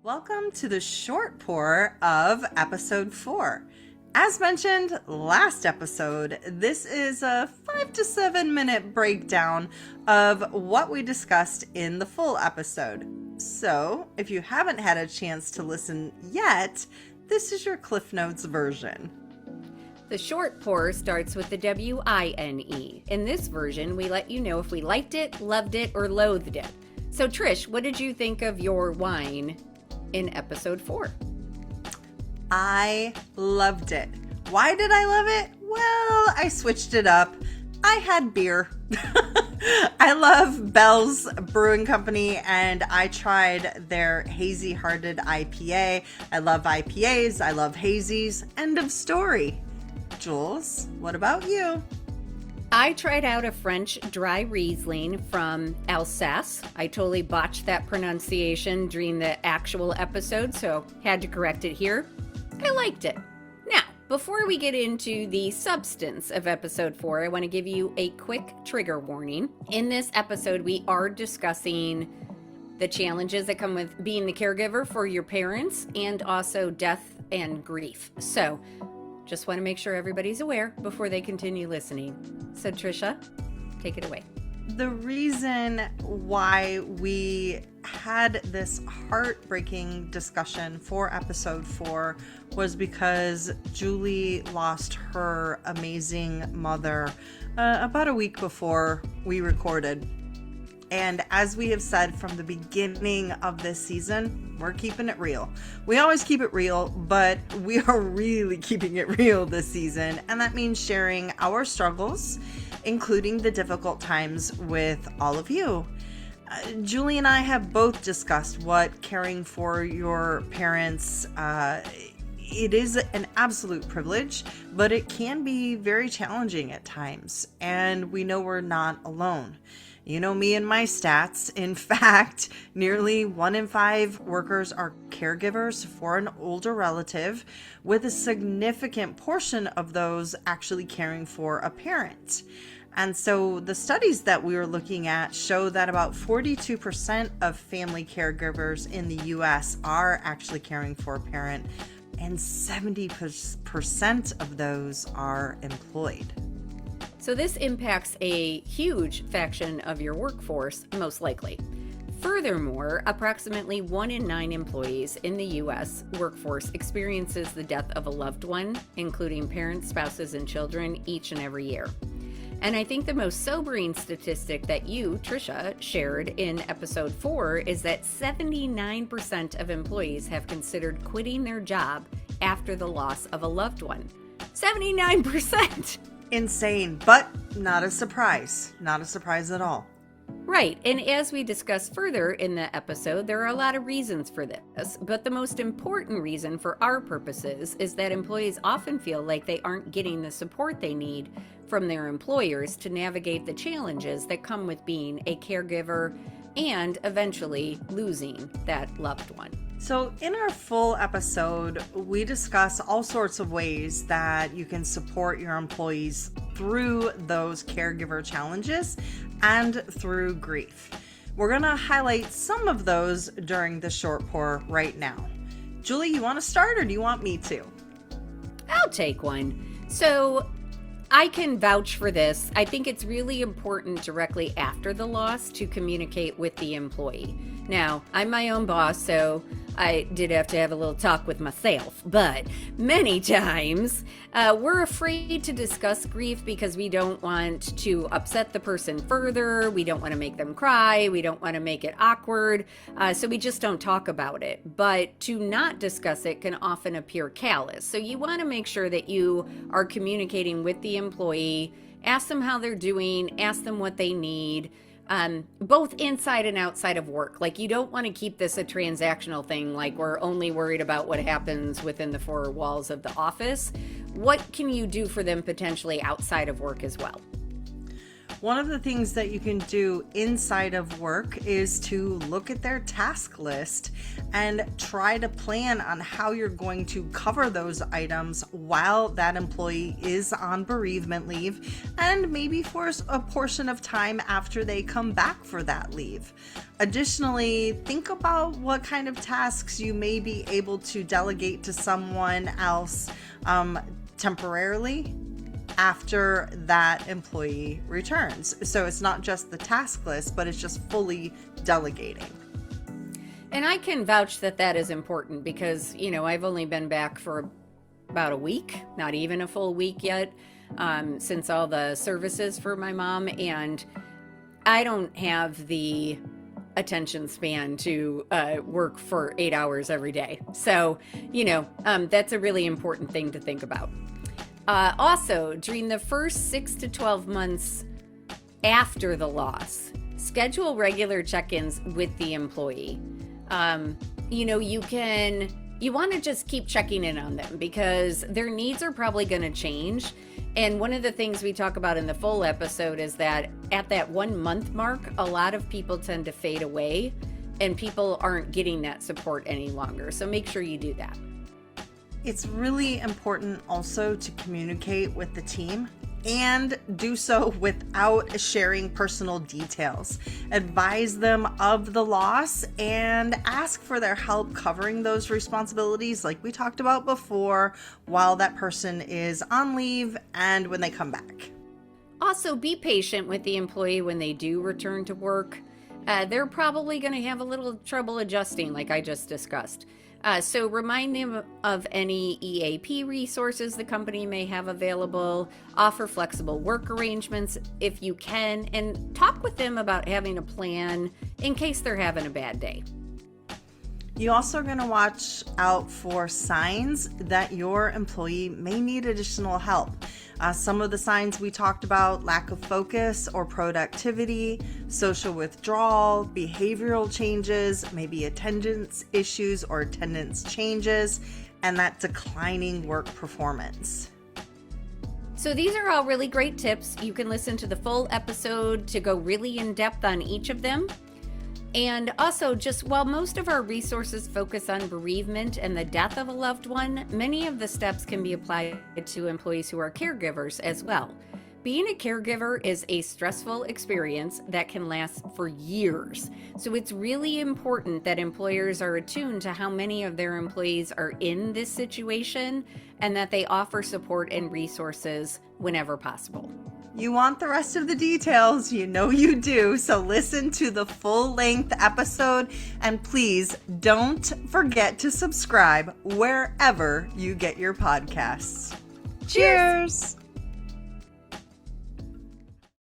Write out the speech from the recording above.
Welcome to the short pour of episode 4. As mentioned last episode, this is a 5 to 7 minute breakdown of what we discussed in the full episode. So, if you haven't had a chance to listen yet, this is your Cliff Notes version. The short pour starts with the W-I-N-E. In this version, we let you know if we liked it, loved it, or loathed it. So Trish, what did you think of your wine in episode 4? I loved it. Why did I love it? Well, I switched it up. I had beer. I love Bell's Brewing Company, and I tried their Hazy Hearted IPA. I love IPAs. I love hazies. End of story. Jules, what about you? I tried out a French dry Riesling from Alsace. I totally botched that pronunciation during the actual episode, so had to correct it here. I liked it. Now, before we get into the substance of episode 4, I want to give you a quick trigger warning. In this episode, we are discussing the challenges that come with being the caregiver for your parents and also death and grief. So, just want to make sure everybody's aware before they continue listening. So Trisha, take it away. The reason why we had this heartbreaking discussion for episode 4 was because Julie lost her amazing mother about a week before we recorded. And as we have said from the beginning of this season, we're keeping it real. We always keep it real, but we are really keeping it real this season. And that means sharing our struggles, including the difficult times with all of you. Julie and I have both discussed what caring for your parents, it is an absolute privilege, but it can be very challenging at times. And we know we're not alone. You know me and my stats. In fact, nearly 1 in 5 workers are caregivers for an older relative, with a significant portion of those actually caring for a parent. And so the studies that we were looking at show that about 42% of family caregivers in the US are actually caring for a parent, and 70% of those are employed. So this impacts a huge fraction of your workforce, most likely. Furthermore, approximately 1 in 9 employees in the U.S. workforce experiences the death of a loved one, including parents, spouses, and children, each and every year. And I think the most sobering statistic that you, Trisha, shared in episode 4 is that 79% of employees have considered quitting their job after the loss of a loved one. 79%! Insane, but not a surprise. Not a surprise at all. Right, and as we discuss further in the episode, there are a lot of reasons for this, but the most important reason for our purposes is that employees often feel like they aren't getting the support they need from their employers to navigate the challenges that come with being a caregiver and eventually losing that loved one. So in our full episode, we discuss all sorts of ways that you can support your employees through those caregiver challenges and through grief. We're going to highlight some of those during the short pour right now. Julie, you want to start or do you want me to? I'll take one. So I can vouch for this. I think it's really important directly after the loss to communicate with the employee. Now, I'm my own boss, so I did have to have a little talk with myself, but many times we're afraid to discuss grief because we don't want to upset the person further. We don't want to make them cry. We don't want to make it awkward. So we just don't talk about it. But to not discuss it can often appear callous. So you want to make sure that you are communicating with the employee, ask them how they're doing, ask them what they need. Both inside and outside of work. Like, you don't want to keep this a transactional thing, like we're only worried about what happens within the 4 walls of the office. What can you do for them potentially outside of work as well? One of the things that you can do inside of work is to look at their task list and try to plan on how you're going to cover those items while that employee is on bereavement leave, and maybe for a portion of time after they come back for that leave. Additionally, think about what kind of tasks you may be able to delegate to someone else temporarily after that employee returns. So it's not just the task list, but it's just fully delegating. And I can vouch that that is important because, I've only been back for about a week, not even a full week yet, since all the services for my mom. And I don't have the attention span to work for 8 hours every day. So, that's a really important thing to think about. Also, during the first 6 to 12 months after the loss, schedule regular check-ins with the employee. You want to just keep checking in on them because their needs are probably going to change. And one of the things we talk about in the full episode is that at that 1 month mark, a lot of people tend to fade away and people aren't getting that support any longer. So make sure you do that. It's really important also to communicate with the team and do so without sharing personal details. Advise them of the loss and ask for their help covering those responsibilities like we talked about before while that person is on leave and when they come back. Also, be patient with the employee when they do return to work. They're probably going to have a little trouble adjusting like I just discussed. So remind them of any EAP resources the company may have available, offer flexible work arrangements if you can, and talk with them about having a plan in case they're having a bad day. You also are going to watch out for signs that your employee may need additional help. Some of the signs we talked about: lack of focus or productivity, social withdrawal, behavioral changes, maybe attendance issues or attendance changes, and that declining work performance. So these are all really great tips. You can listen to the full episode to go really in depth on each of them. And also, just while most of our resources focus on bereavement and the death of a loved one, many of the steps can be applied to employees who are caregivers as well. Being a caregiver is a stressful experience that can last for years. So it's really important that employers are attuned to how many of their employees are in this situation and that they offer support and resources whenever possible. You want the rest of the details, you know you do, so listen to the full-length episode, and please don't forget to subscribe wherever you get your podcasts. Cheers!